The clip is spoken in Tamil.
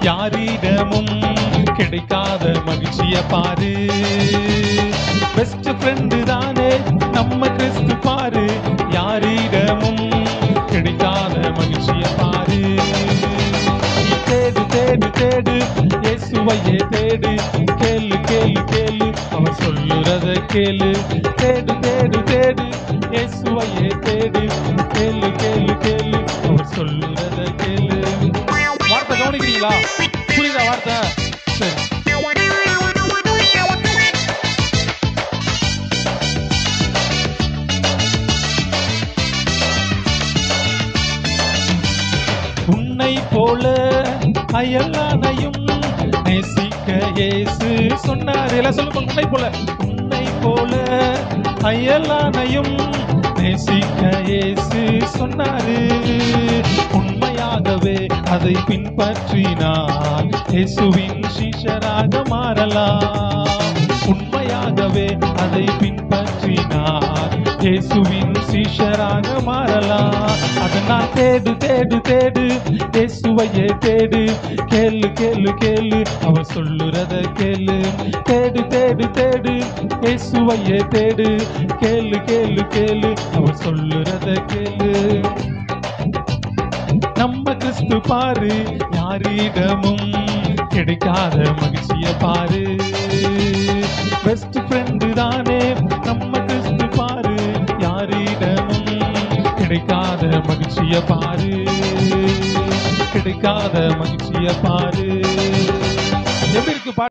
யாரிடமும் கிடைக்காத மகிழ்ச்சிய பாரு. பெஸ்ட் ஃப்ரெண்டு தானே நம்ம கிறிஸ்து பாரு, யாரிடமும் கிடைக்காத மகிழ்ச்சிய பாரு. நீ தேடு தேடு தேடு இயேசுவையே தேடு, கேளு கேளு கேளு அவர் சொல்லுறத கேளு. தேடு தேடு தேடு இயேசுவையே தேடு, கேளு கேளு கேளு அவர் சொல்லுறத கேளு. வார்த்தை கவனிக்கிறீங்களா? புரியுதா வார்த்தை? சரி. உன்னை போல அயலானையும் நேசிக்க இயேசு சொன்னார். எல்லாம் சொல்லுங்க. உன்னை போல, உன்னை போல அயலானையும் நேசிக்க இயேசு சொன்னாரு. உண்மையாகவே அதை பின்பற்றினால் இயேசுவின் சீஷராக மாறலாம். உண்மையாகவே அதை பின்பற்றினால் இயேசுவின் சீஷராக மாறலாம். அதனால் தேடு தேடு தேடு இயேசுவையே தேடு, கேளு கேளு கேளு அவர் சொல்லுறத கேளு. தேடு தேடு தேடு இயேசுவையே தேடு, கேளு கேளு கேளு அவர் சொல்லுறத கேளு. நம்ம கிறிஸ்து பாரு, யாரிடமும் கிடைக்காத மகிழ்ச்சிய பாரு. பெஸ்ட் ஃப்ரெண்டு தானே நம்ம கிறிஸ்து பாரு, யாரிடமும் கிடைக்காத மகிழ்ச்சிய பாரு, கிடைக்காத மகிழ்ச்சிய பாரு. எப்படி இருக்கு?